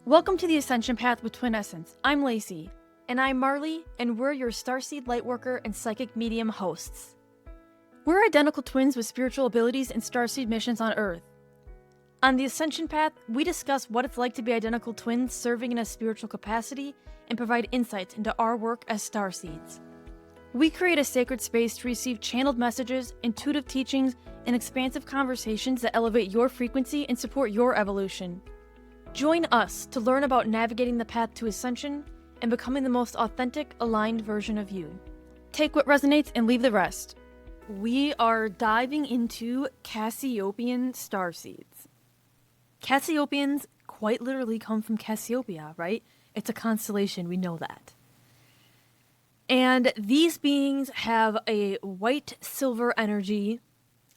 Welcome to the Ascension Path with Twin Essence. I'm Lacey. And I'm Marley, and we're your Starseed Lightworker and Psychic Medium hosts. We're identical twins with spiritual abilities and Starseed missions on Earth. On the Ascension Path, we discuss what it's like to be identical twins serving in a spiritual capacity and provide insights into our work as Starseeds. We create a sacred space to receive channeled messages, intuitive teachings, and expansive conversations that elevate your frequency and support your evolution. Join us to learn about navigating the path to Ascension and becoming the most authentic, aligned version of you. Take what resonates and leave the rest. We are diving into Cassiopeian Starseeds. Cassiopeians quite literally come from Cassiopeia, right? It's a constellation, we know that. And these beings have a white-silver energy.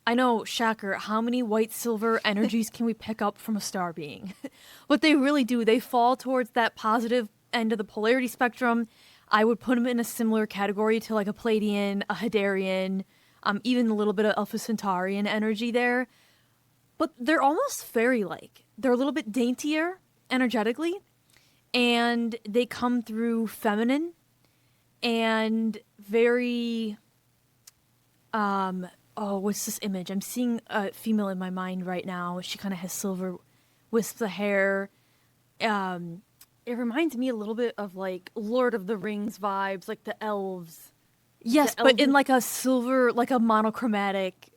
I know, shocker, how many white-silver energies can we pick up from a star being? But they really do. They fall towards that positive end of the polarity spectrum. I would put them in a similar category to like a Pleiadian, a Hadarian, even a little bit of Alpha Centaurian energy there. But they're almost fairy-like. They're a little bit daintier energetically, and they come through feminine and very, what's this image? I'm seeing a female in my mind right now. She kind of has silver wisps of hair. It reminds me a little bit of like Lord of the Rings vibes, like the elves. Yes, but in like a silver, like a monochromatic.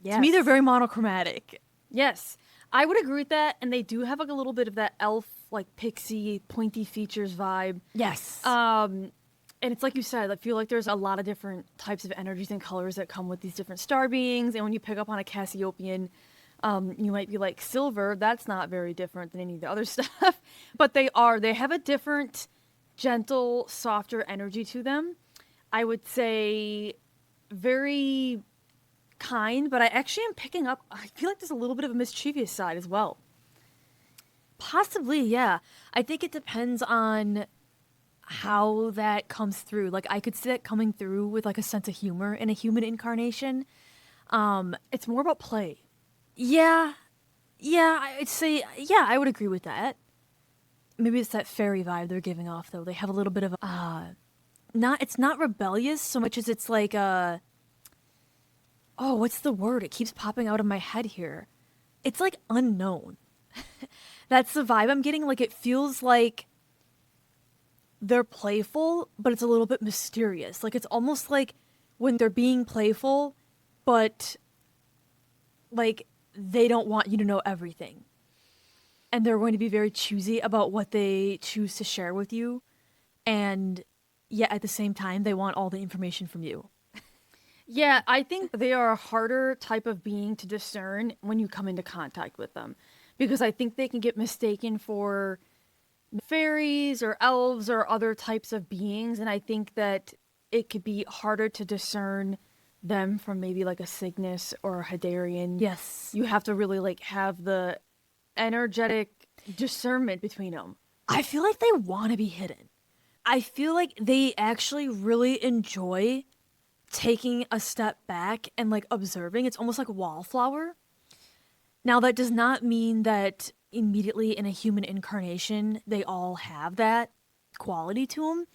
Yes. To me, they're very monochromatic. Yes, I would agree with that. And they do have like a little bit of that elf, like pixie, pointy features vibe. Yes. And it's like you said, I feel like there's a lot of different types of energies and colors that come with these different star beings. And when you pick up on a Cassiopeian, you might be like, silver, that's not very different than any of the other stuff. But they have a different, gentle, softer energy to them. I would say very kind, but I actually am picking up, I feel like there's a little bit of a mischievous side as well. Possibly, yeah. I think it depends on how that comes through. Like, I could see it coming through with like a sense of humor in a human incarnation. It's more about play. Yeah, I'd say, yeah, I would agree with that. Maybe it's that fairy vibe they're giving off, though. They have a little bit of, it's not rebellious so much as it's like, what's the word? It keeps popping out of my head here. It's like unknown. That's the vibe I'm getting. Like, it feels like they're playful, but it's a little bit mysterious. Like, it's almost like when they're being playful, but like they don't want you to know everything. And they're going to be very choosy about what they choose to share with you. And yet at the same time, they want all the information from you. Yeah, I think they are a harder type of being to discern when you come into contact with them. Because I think they can get mistaken for fairies or elves or other types of beings. And I think that it could be harder to discern them from maybe like a Cygnus or a Hadarian. Yes. You have to really like have the energetic discernment between them. I feel like they want to be hidden. I feel like they actually really enjoy taking a step back and like observing. It's almost like a wallflower. Now, that does not mean that immediately in a human incarnation, they all have that quality to them.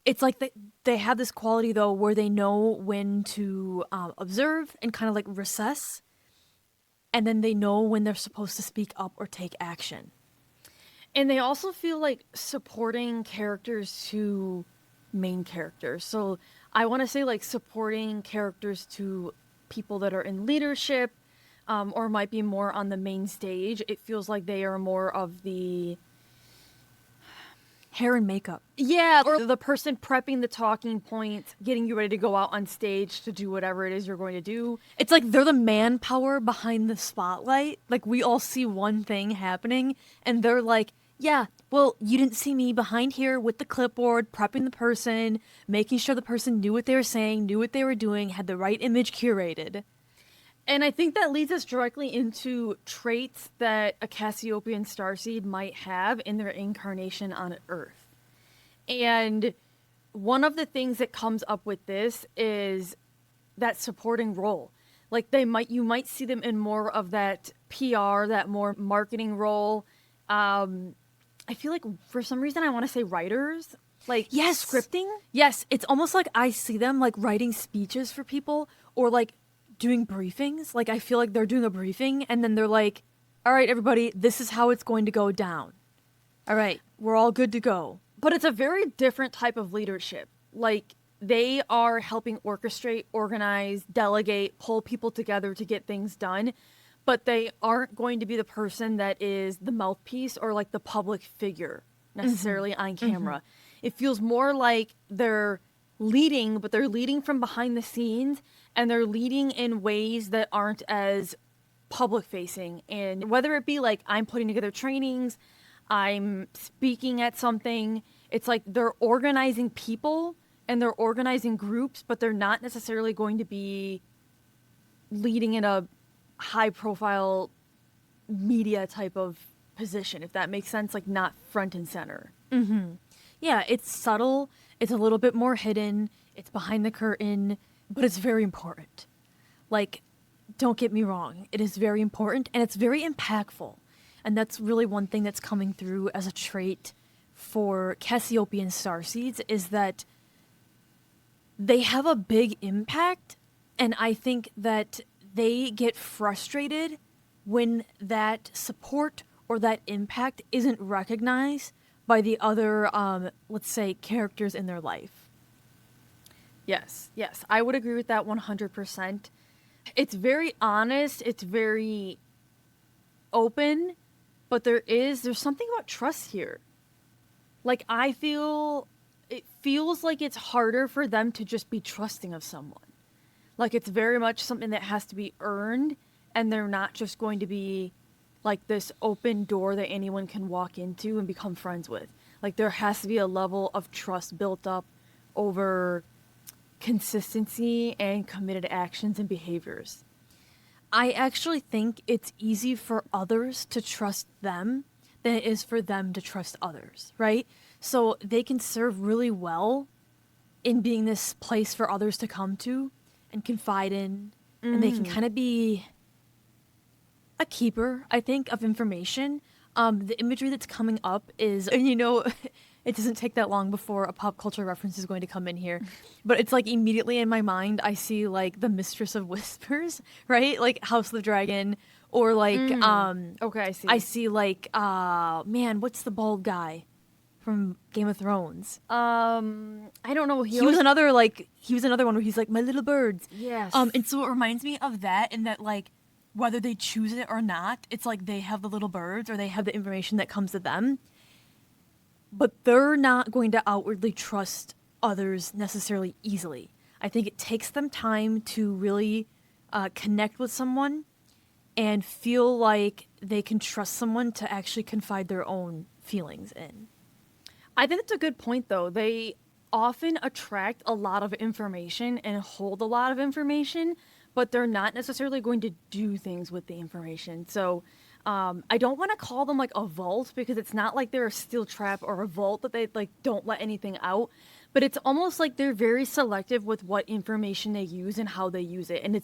It's like they have this quality, though, where they know when to observe and kind of like recess. And then they know when they're supposed to speak up or take action. And they also feel like supporting characters to main characters. So I want to say like supporting characters to people that are in leadership, or might be more on the main stage. It feels like they are more of the hair and makeup. Yeah, or the person prepping the talking points, getting you ready to go out on stage to do whatever it is you're going to do. It's like they're the manpower behind the spotlight. Like, we all see one thing happening, and they're like, yeah, well, you didn't see me behind here with the clipboard, prepping the person, making sure the person knew what they were saying, knew what they were doing, had the right image curated. And I think that leads us directly into traits that a Cassiopeian Starseed might have in their incarnation on Earth. And one of the things that comes up with this is that supporting role. Like, you might see them in more of that PR, that more marketing role. I feel like for some reason I want to say writers, like Yes. scripting. Yes, it's almost like I see them like writing speeches for people or like doing briefings. Like I feel like they're doing a briefing and then they're like, all right, everybody, this is how it's going to go down. All right, we're all good to go. But it's a very different type of leadership. Like they are helping orchestrate, organize, delegate, pull people together to get things done. But they aren't going to be the person that is the mouthpiece or like the public figure necessarily on camera. It feels more like they're leading, but they're leading from behind the scenes and they're leading in ways that aren't as public facing. And whether it be like I'm putting together trainings, I'm speaking at something, it's like they're organizing people and they're organizing groups, but they're not necessarily going to be leading in a high profile media type of position, if that makes sense, like not front and center. Yeah, it's subtle, it's a little bit more hidden, it's behind the curtain, but it's very important. Like, don't get me wrong, it is very important and it's very impactful. And that's really one thing that's coming through as a trait for Cassiopeian Starseeds is that they have a big impact, and I think that they get frustrated when that support or that impact isn't recognized by the other, let's say, characters in their life. Yes, I would agree with that 100%. It's very honest, it's very open, but there's something about trust here. Like it feels like it's harder for them to just be trusting of someone. Like it's very much something that has to be earned, and they're not just going to be like this open door that anyone can walk into and become friends with. Like there has to be a level of trust built up over consistency and committed actions and behaviors. I actually think it's easy for others to trust them than it is for them to trust others, right? So they can serve really well in being this place for others to come to and confide in, and they can kind of be a keeper, I think, of information. The imagery that's coming up is, and it doesn't take that long before a pop culture reference is going to come in here, but it's like immediately in my mind, I see like the Mistress of Whispers, right? Like House of the Dragon, or like, Okay, I see. I see like, man, what's the bald guy from Game of Thrones? I don't know. He was another one where he's like, my little birds. Yes. And so it reminds me of that, in that like, whether they choose it or not, it's like they have the little birds or they have the information that comes to them, but they're not going to outwardly trust others necessarily easily. I think it takes them time to really connect with someone and feel like they can trust someone to actually confide their own feelings in. I think that's a good point, though. They often attract a lot of information and hold a lot of information, but they're not necessarily going to do things with the information. So I don't want to call them like a vault, because it's not like they're a steel trap or a vault that they like don't let anything out, but it's almost like they're very selective with what information they use and how they use it. And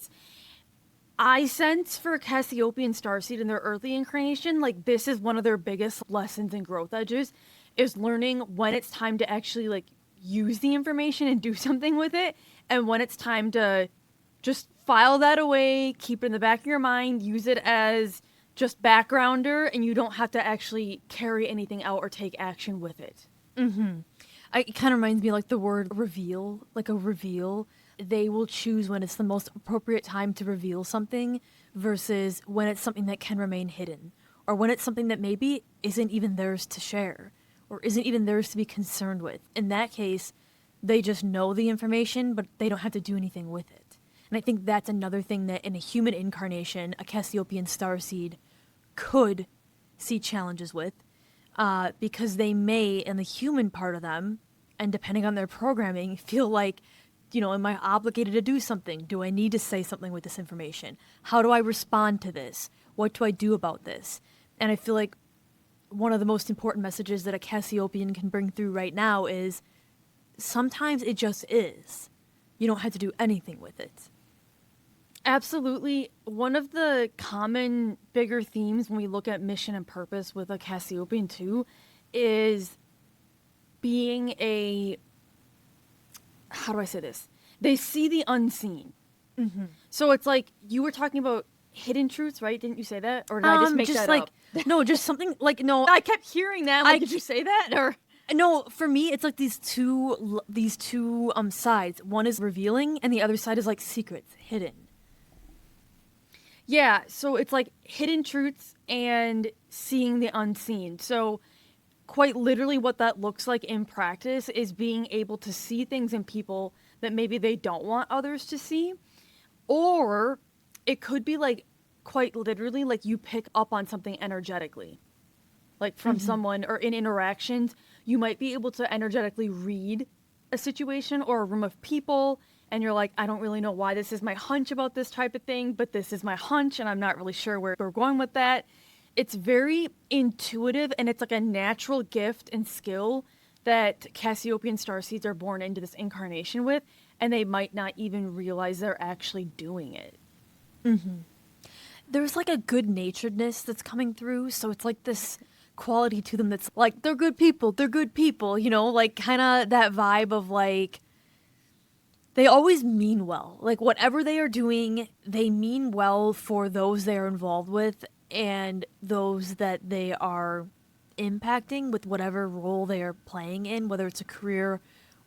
I sense for Cassiopeian Starseed in their early incarnation, like this is one of their biggest lessons and growth edges, is learning when it's time to actually like use the information and do something with it, and when it's time to just file that away, keep it in the back of your mind, use it as just backgrounder, and you don't have to actually carry anything out or take action with it. It kind of reminds me like the word reveal, like a reveal. They will choose when it's the most appropriate time to reveal something versus when it's something that can remain hidden, or when it's something that maybe isn't even theirs to share or isn't even theirs to be concerned with. In that case, they just know the information, but they don't have to do anything with it. And I think that's another thing that in a human incarnation, a Cassiopeian Starseed could see challenges with, because they may, in the human part of them, and depending on their programming, feel like, am I obligated to do something? Do I need to say something with this information? How do I respond to this? What do I do about this? And I feel like one of the most important messages that a Cassiopeian can bring through right now is sometimes it just is. You don't have to do anything with it. Absolutely. One of the common bigger themes when we look at mission and purpose with a Cassiopeian too is being how do I say this? They see the unseen. Mm-hmm. So it's like you were talking about hidden truths, right? Didn't you say that? Or did I just make that like, up? No, just something like, no, I kept hearing that. Like, did you say that? Or no, for me, it's like these two sides. One is revealing, and the other side is like secrets, hidden. yeah, so it's like hidden truths and seeing the unseen. So quite literally what that looks like in practice is being able to see things in people that maybe they don't want others to see. Or it could be like quite literally like you pick up on something energetically. Like from someone or in interactions, you might be able to energetically read a situation or a room of people, and you're like, I don't really know why this is my hunch about this type of thing, but this is my hunch and I'm not really sure where we're going with that. It's very intuitive, and it's like a natural gift and skill that Cassiopeian Starseeds are born into this incarnation with, and they might not even realize they're actually doing it. There's like a good naturedness that's coming through, so it's like this quality to them that's like, they're good people, you know, like kind of that vibe of like, they always mean well. Like whatever they are doing, they mean well for those they are involved with and those that they are impacting with whatever role they are playing in, whether it's a career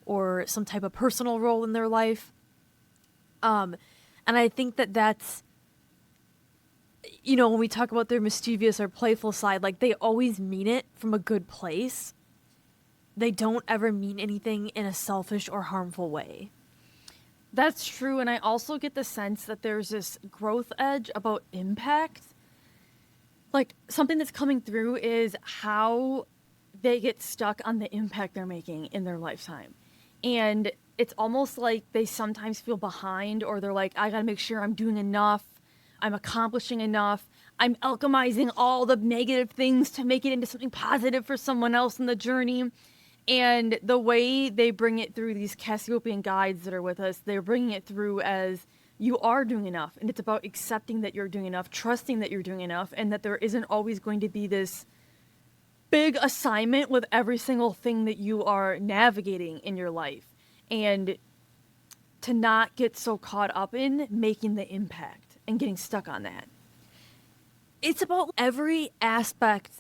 or some type of personal role in their life. And I think that that's, you know, when we talk about their mischievous or playful side, like they always mean it from a good place. They don't ever mean anything in a selfish or harmful way. That's true, and I also get the sense that there's this growth edge about impact. Like, something that's coming through is how they get stuck on the impact they're making in their lifetime. And it's almost like they sometimes feel behind, or they're like, I gotta make sure I'm doing enough, I'm accomplishing enough, I'm alchemizing all the negative things to make it into something positive for someone else in the journey. And the way they bring it through these Cassiopeian guides that are with us, they're bringing it through as you are doing enough. And it's about accepting that you're doing enough, trusting that you're doing enough, and that there isn't always going to be this big assignment with every single thing that you are navigating in your life. And to not get so caught up in making the impact and getting stuck on that. It's about every aspect,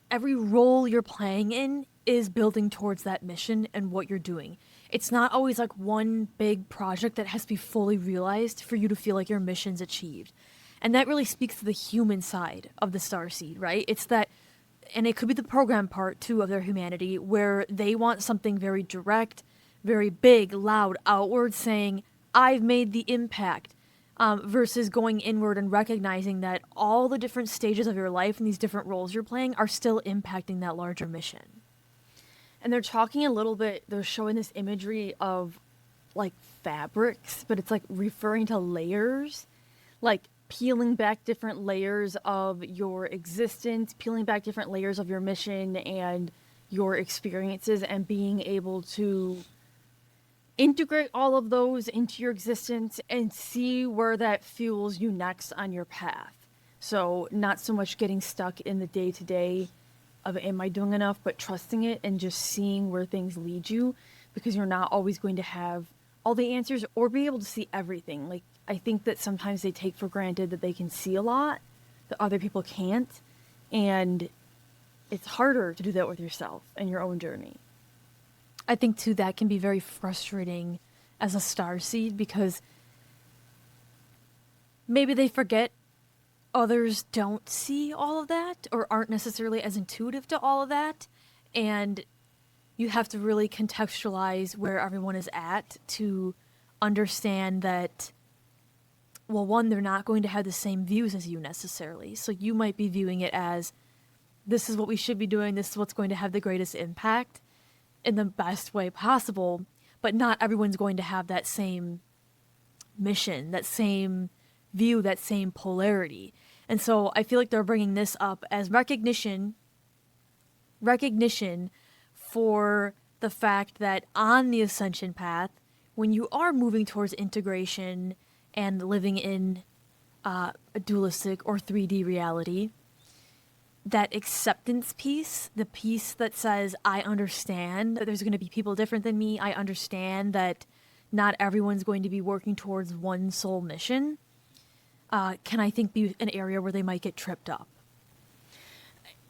every role you're playing in is building towards that mission and what you're doing. It's not always like one big project that has to be fully realized for you to feel like your mission's achieved. And that really speaks to the human side of the Starseed, right? It's that, and it could be the program part too of their humanity, where they want something very direct, very big, loud, outward, saying, I've made the impact, versus going inward and recognizing that all the different stages of your life and these different roles you're playing are still impacting that larger mission. And they're talking a little bit, they're showing this imagery of like fabrics, but it's like referring to layers, like peeling back different layers of your existence, peeling back different layers of your mission and your experiences, and being able to integrate all of those into your existence and see where that fuels you next on your path. So not so much getting stuck in the day-to-day of am I doing enough, but trusting it and just seeing where things lead you, because you're not always going to have all the answers or be able to see everything. Like, I think that sometimes they take for granted that they can see a lot that other people can't, and it's harder to do that with yourself and your own journey. I think too that can be very frustrating as a starseed, because maybe they forget others don't see all of that or aren't necessarily as intuitive to all of that, and you have to really contextualize where everyone is at to understand that, well, one, they're not going to have the same views as you necessarily, so you might be viewing it as, this is what we should be doing, this is what's going to have the greatest impact in the best way possible, but not everyone's going to have that same mission, that same view, that same polarity. And so I feel like they're bringing this up as recognition for the fact that on the Ascension path, when you are moving towards integration and living in a dualistic or 3D reality, that acceptance piece, the piece that says, I understand that there's going to be people different than me. I understand that not everyone's going to be working towards one sole mission. Can I think be an area where they might get tripped up?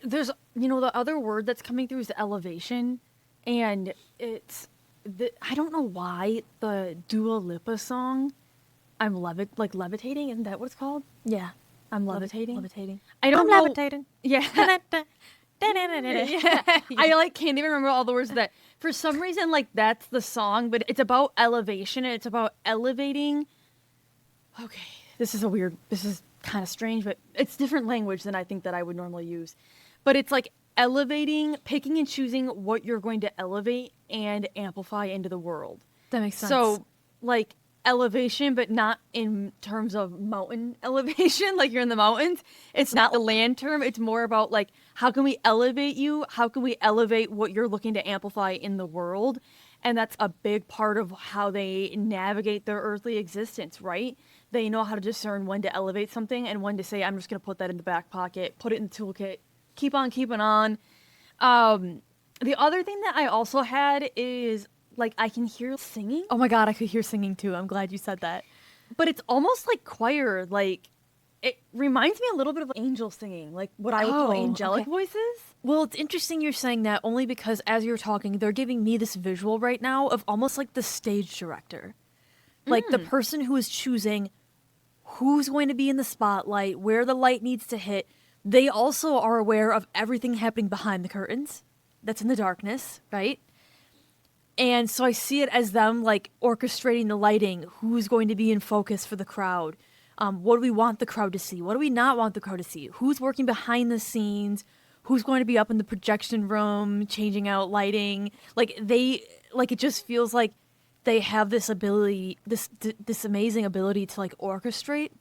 There's, the other word that's coming through is elevation. And I don't know why the Dua Lipa song, I'm levitating, isn't that what it's called? Yeah. I'm levitating. Levitating. I don't I'm know. levitating. Yeah. Yeah. I can't even remember all the words of that. For some reason, that's the song, but it's about elevation and it's about elevating. Okay, this is kind of strange, but it's different language than I think that I would normally use. But it's like elevating, picking and choosing what you're going to elevate and amplify into the world. That makes sense. So, elevation, but not in terms of mountain elevation, like you're in the mountains. It's not a land term. It's more about how can we elevate you? How can we elevate what you're looking to amplify in the world? And that's a big part of how they navigate their earthly existence, right? They know how to discern when to elevate something and when to say, I'm just going to put that in the back pocket, put it in the toolkit, keep on keeping on. The other thing that I also had is I can hear singing. Oh my God, I could hear singing too. I'm glad you said that. But it's almost like choir. It reminds me a little bit of angel singing, what I would call angelic voices. Well, it's interesting you're saying that only because as you're talking, they're giving me this visual right now of almost like the stage director. The person who is choosing who's going to be in the spotlight, where the light needs to hit. They also are aware of everything happening behind the curtains that's in the darkness, right? And so I see it as them orchestrating the lighting, who's going to be in focus for the crowd. What do we want the crowd to see? What do we not want the crowd to see? Who's working behind the scenes? Who's going to be up in the projection room, changing out lighting? It just feels like they have this ability, this amazing ability to orchestrate.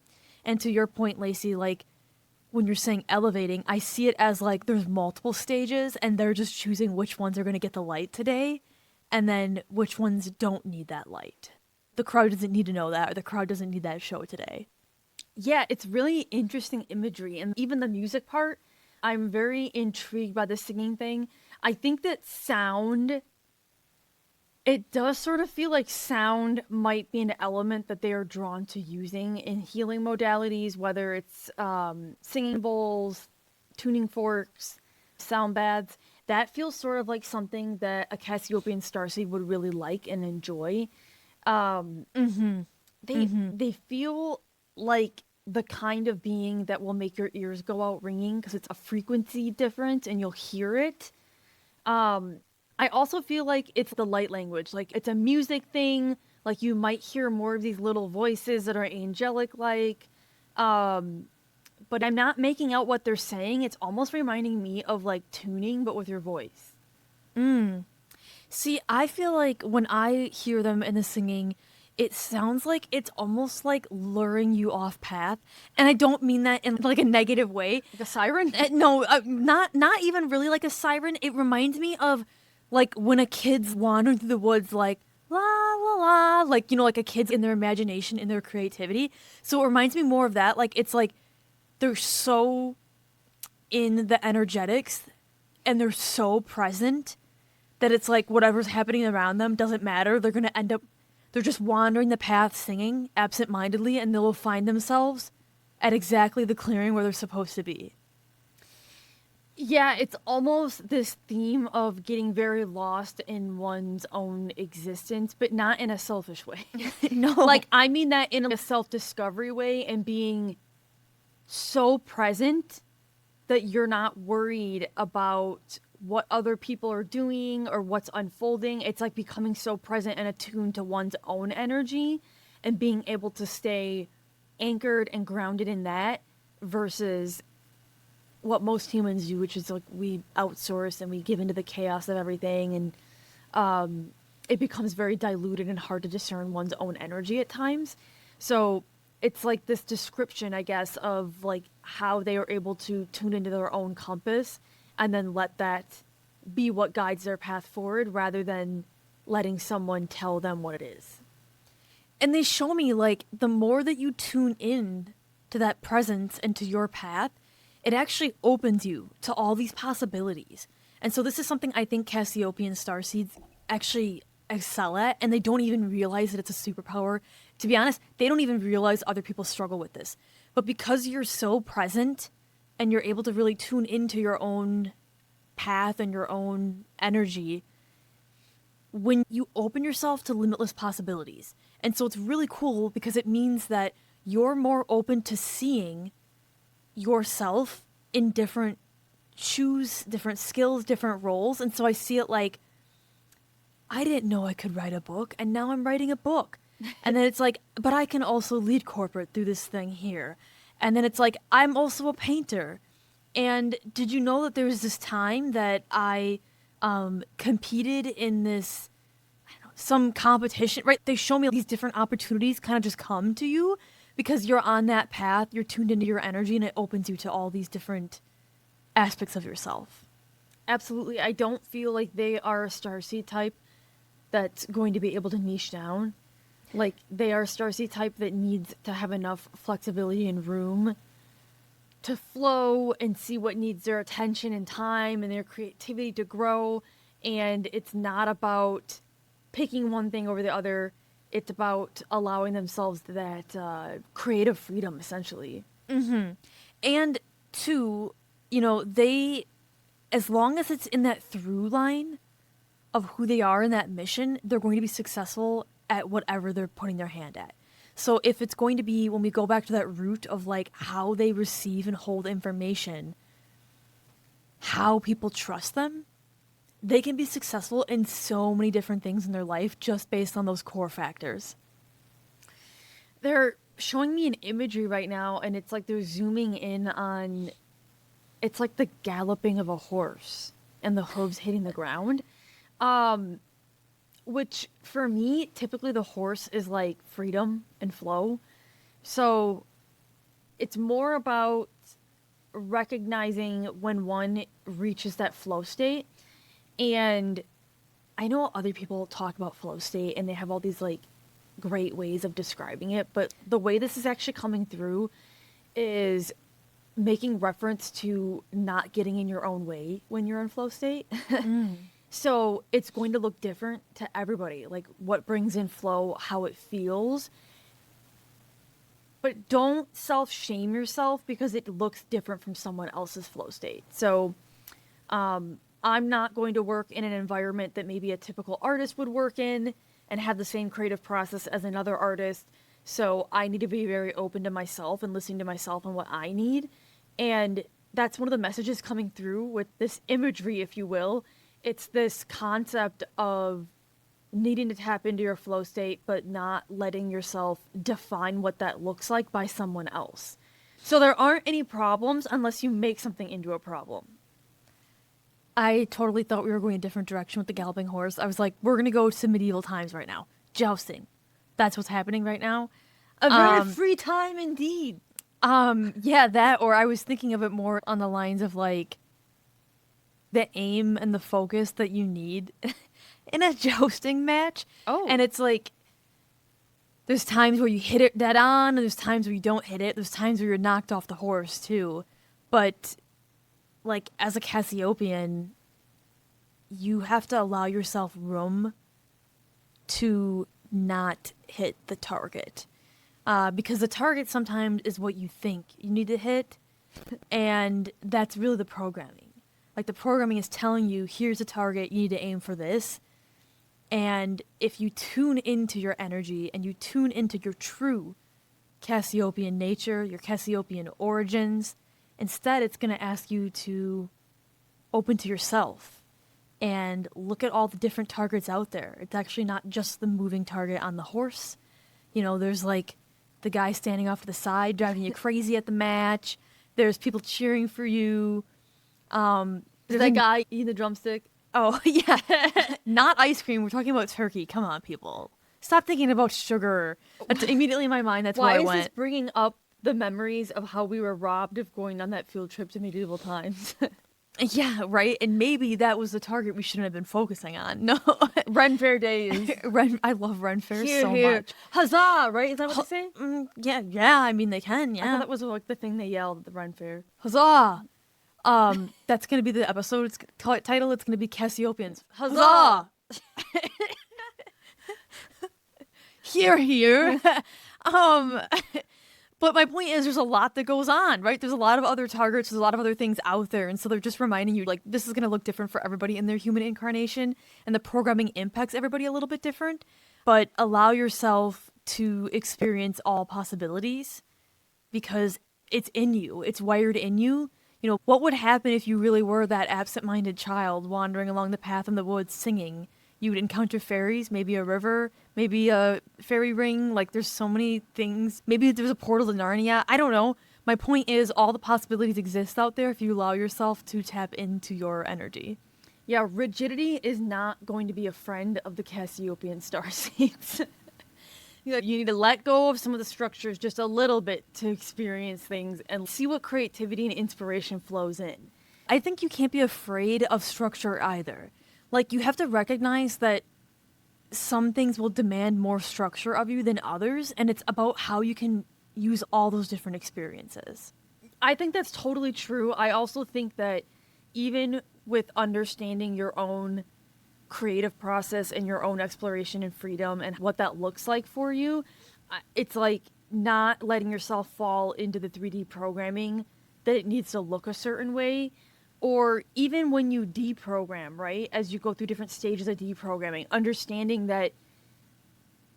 And to your point, Lacey, when you're saying elevating, I see it as there's multiple stages and they're just choosing which ones are going to get the light today. And then which ones don't need that light. The crowd doesn't need to know that, or the crowd doesn't need that show today. Yeah, it's really interesting imagery. And even the music part, I'm very intrigued by the singing thing. I think that sound, it does sort of feel like sound might be an element that they are drawn to using in healing modalities, whether it's singing bowls, tuning forks, sound baths. That feels sort of like something that a Cassiopeian Starseed would really like and enjoy. They feel like the kind of being that will make your ears go out ringing because it's a frequency difference and you'll hear it. I also feel like it's the light language. It's a music thing. You might hear more of these little voices that are angelic-like. But I'm not making out what they're saying. It's almost reminding me of tuning, but with your voice. See, I feel like when I hear them in the singing, it sounds like it's almost like luring you off path. And I don't mean that in a negative way. Like a siren? No, not even really like a siren. It reminds me of when a kid's wandering through the woods la la la, like a kid's in their imagination, in their creativity. So it reminds me more of that. It's they're so in the energetics and they're so present that it's whatever's happening around them doesn't matter. They're going to end up, they're just wandering the path singing absentmindedly and they'll find themselves at exactly the clearing where they're supposed to be. Yeah, it's almost this theme of getting very lost in one's own existence, but not in a selfish way. No. I mean that in a self-discovery way and being so present that you're not worried about what other people are doing or what's unfolding. It's becoming so present and attuned to one's own energy and being able to stay anchored and grounded in that versus what most humans do, which is we outsource and we give into the chaos of everything, and it becomes very diluted and hard to discern one's own energy at times. So it's this description, I guess, of how they are able to tune into their own compass and then let that be what guides their path forward rather than letting someone tell them what it is. And they show me the more that you tune in to that presence and to your path, it actually opens you to all these possibilities. And so this is something I think Cassiopeian Starseeds actually excel at, and they don't even realize that it's a superpower. To be honest, they don't even realize other people struggle with this. But because you're so present and you're able to really tune into your own path and your own energy, when you open yourself to limitless possibilities. And so it's really cool because it means that you're more open to seeing yourself in different shoes, different skills, different roles. And so I see it like, I didn't know I could write a book, and now I'm writing a book. And then it's like, but I can also lead corporate through this thing here. And then it's like, I'm also a painter. And did you know that there was this time that I competed in this, I don't know, some competition, right? They show me these different opportunities kind of just come to you because you're on that path, you're tuned into your energy, and it opens you to all these different aspects of yourself. Absolutely. I don't feel like they are a starseed type that's going to be able to niche down. Like, they are a starseed type that needs to have enough flexibility and room to flow and see what needs their attention and time and their creativity to grow. And it's not about picking one thing over the other. It's about allowing themselves that creative freedom, essentially. Mm-hmm. And two, you know, they, as long as it's in that through line of who they are in that mission, they're going to be successful at whatever they're putting their hand at. So if it's going to be, when we go back to that root of like how they receive and hold information, how people trust them, they can be successful in so many different things in their life just based on those core factors. They're showing me an imagery right now, and it's like they're zooming in on, it's like the galloping of a horse and the hooves hitting the ground. Which for me, typically the horse is like freedom and flow. So it's more about recognizing when one reaches that flow state. And I know other people talk about flow state and they have all these like great ways of describing it, but the way this is actually coming through is making reference to not getting in your own way when you're in flow state. So it's going to look different to everybody, like what brings in flow, how it feels. But don't self-shame yourself because it looks different from someone else's flow state. So I'm not going to work in an environment that maybe a typical artist would work in and have the same creative process as another artist. So I need to be very open to myself and listening to myself and what I need. And that's one of the messages coming through with this imagery, if you will. It's this concept of needing to tap into your flow state, but not letting yourself define what that looks like by someone else. So there aren't any problems unless you make something into a problem. I totally thought we were going a different direction with the galloping horse. I was like, we're going to go to medieval times right now. Jousting. That's what's happening right now. A very free time indeed. Yeah, that, or I was thinking of it more on the lines of like the aim and the focus that you need in a jousting match. Oh. And it's like, there's times where you hit it dead on, and there's times where you don't hit it. There's times where you're knocked off the horse too. But like, as a Cassiopeian, you have to allow yourself room to not hit the target. Because the target sometimes is what you think you need to hit, and that's really the programming. Like, the programming is telling you, here's a target, you need to aim for this. And if you tune into your energy and you tune into your true Cassiopeian nature, your Cassiopeian origins, instead it's going to ask you to open to yourself and look at all the different targets out there. It's actually not just the moving target on the horse. You know, there's like the guy standing off to the side driving you crazy at the match. There's people cheering for you. There's that guy eating the drumstick. Oh, yeah. Not ice cream. We're talking about turkey. Come on, people. Stop thinking about sugar. That's immediately in my mind. That's where I went. Why is this bringing up the memories of how we were robbed of going on that field trip to medieval times? Yeah, right? And maybe that was the target we shouldn't have been focusing on. No. Ren Fair days. I love Ren Fair Here, so here. much. Huzzah, right? Is that what they say? Yeah, I mean, they can, I thought yeah. that was like the thing they yelled at the Ren Fair. Huzzah! That's gonna be the episode title. It's gonna be Cassiopeians. Huzzah! Here. But my point is there's a lot that goes on, right? There's a lot of other targets, there's a lot of other things out there, and so they're just reminding you, like, this is going to look different for everybody in their human incarnation, and the programming impacts everybody a little bit different, but allow yourself to experience all possibilities because it's in you, it's wired in you. You know, what would happen if you really were that absent-minded child wandering along the path in the woods singing? You would encounter fairies, maybe a river, maybe a fairy ring. Like, there's so many things. Maybe there's a portal to Narnia. I don't know. My point is all the possibilities exist out there if you allow yourself to tap into your energy. Yeah, rigidity is not going to be a friend of the Cassiopeian Starseeds. You need to let go of some of the structures just a little bit to experience things and see what creativity and inspiration flows in. I think you can't be afraid of structure either. Like, you have to recognize that some things will demand more structure of you than others, and it's about how you can use all those different experiences. I think that's totally true. I also think that even with understanding your own creative process and your own exploration and freedom and what that looks like for you, it's like not letting yourself fall into the 3D programming that it needs to look a certain way. Or even when you deprogram, right? As you go through different stages of deprogramming, understanding that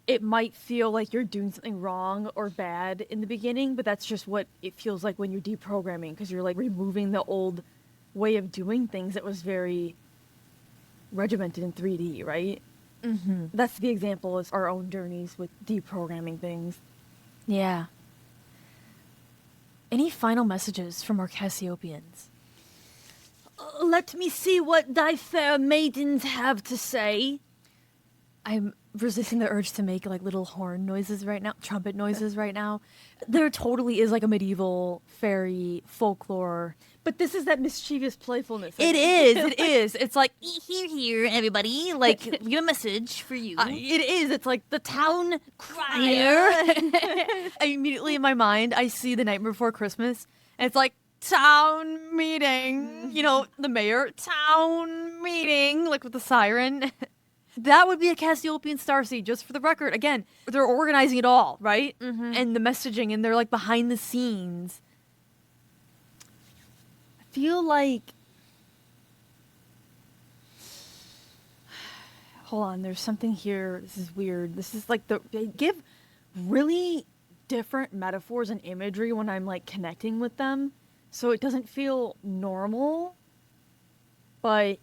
it might feel like you're doing something wrong or bad in the beginning, but that's just what it feels like when you're deprogramming, because you're like removing the old way of doing things that was very regimented in 3D, right? Mm-hmm. That's the example is our own journeys with deprogramming things. Yeah. Any final messages from our Cassiopeians? Let me see what thy fair maidens have to say. I'm resisting the urge to make like little horn noises right now, trumpet noises right now. There totally is like a medieval fairy folklore. But this is that mischievous playfulness. It is. It's like, Here, everybody. Like, we have a message for you. it is. It's like the town crier. Immediately in my mind, I see The Night Before Christmas, and it's like, town meeting. You know, the mayor, town meeting, like with the siren. That would be a Cassiopeian Starseed, just for the record. Again, they're organizing it all, right? Mm-hmm. And the messaging, and they're like behind the scenes. I feel like... Hold on, there's something here. This is weird. This is like they give really different metaphors and imagery when I'm like connecting with them. So it doesn't feel normal, but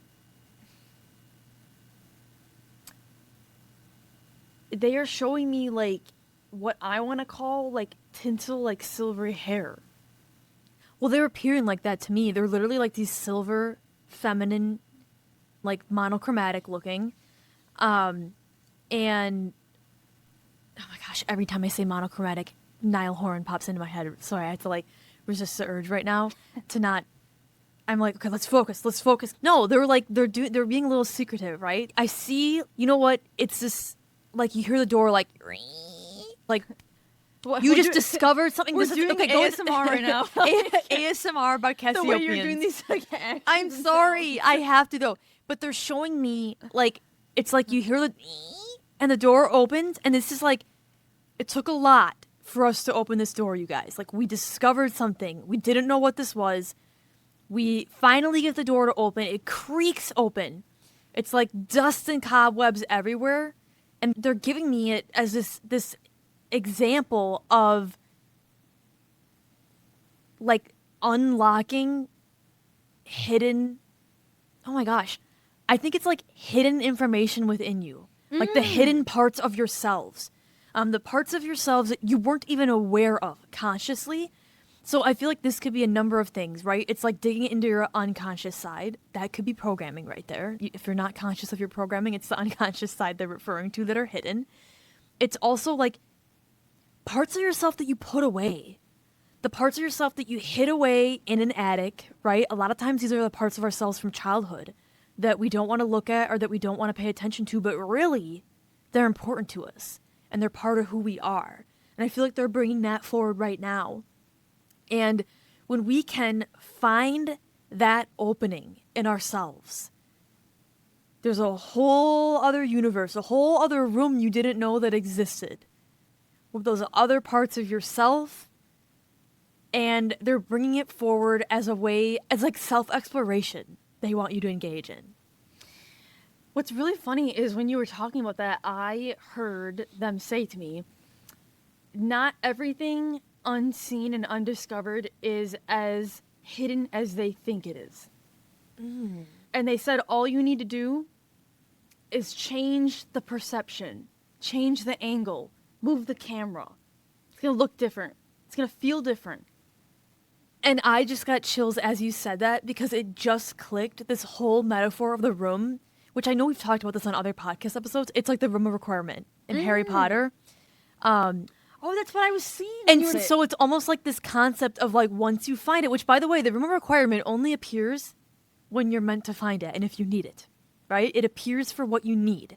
they are showing me like what I want to call like tinsel, like silvery hair. Well, they're appearing like that to me. They're literally like these silver, feminine, like monochromatic looking. And oh my gosh, every time I say monochromatic, Niall Horan pops into my head. Sorry, I have to like resist the urge right now to not. I'm like, okay, let's focus. No, they're being a little secretive, right? I see, you know what? It's this, like, you hear the door like What, you just discovered something. We're This is doing okay. Go ASMR right now. ASMR by Cassiopeians. The way you're doing these like actions I'm and sorry, sounds. I have to though. But they're showing me like it's like you hear the and the door opens, and this is like it took a lot for us to open this door, you guys. Like, we discovered something. We didn't know what this was. We finally get the door to open. It creaks open. It's like dust and cobwebs everywhere, and they're giving me it as this example of like unlocking hidden, oh my gosh, I think it's like hidden information within you, like the hidden parts of yourselves, the parts of yourselves that you weren't even aware of consciously. So I feel like this could be a number of things, right? It's like digging into your unconscious side. That could be programming right there. If you're not conscious of your programming, it's the unconscious side they're referring to that are hidden. It's also like parts of yourself that you put away, the parts of yourself that you hid away in an attic, right? A lot of times these are the parts of ourselves from childhood that we don't want to look at or that we don't want to pay attention to, but really they're important to us and they're part of who we are. And I feel like they're bringing that forward right now. And when we can find that opening in ourselves, there's a whole other universe, a whole other room you didn't know that existed with those other parts of yourself. And they're bringing it forward as a way, as like self-exploration they want you to engage in. What's really funny is when you were talking about that, I heard them say to me, not everything unseen and undiscovered is as hidden as they think it is. And they said all you need to do is change the perception, change the angle, move the camera. It's going to look different. It's going to feel different. And I just got chills as you said that because it just clicked, this whole metaphor of the room, which I know we've talked about this on other podcast episodes. It's like the room of requirement in Harry Potter. Oh, that's what I was seeing. And so it's almost like this concept of like once you find it, which by the way, the room of requirement only appears when you're meant to find it and if you need it, right? It appears for what you need,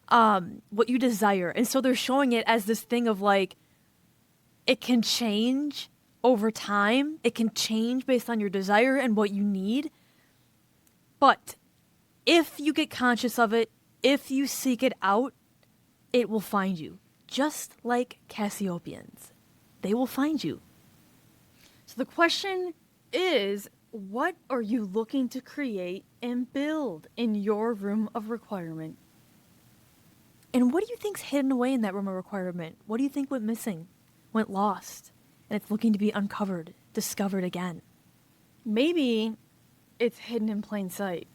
what you desire. And so they're showing it as this thing of like, it can change over time. It can change based on your desire and what you need. But if you get conscious of it, if you seek it out, it will find you. Just like Cassiopeians. They will find you. So the question is, what are you looking to create and build in your room of requirement? And what do you think's hidden away in that room of requirement? What do you think went missing, went lost, and it's looking to be uncovered, discovered again? Maybe it's hidden in plain sight.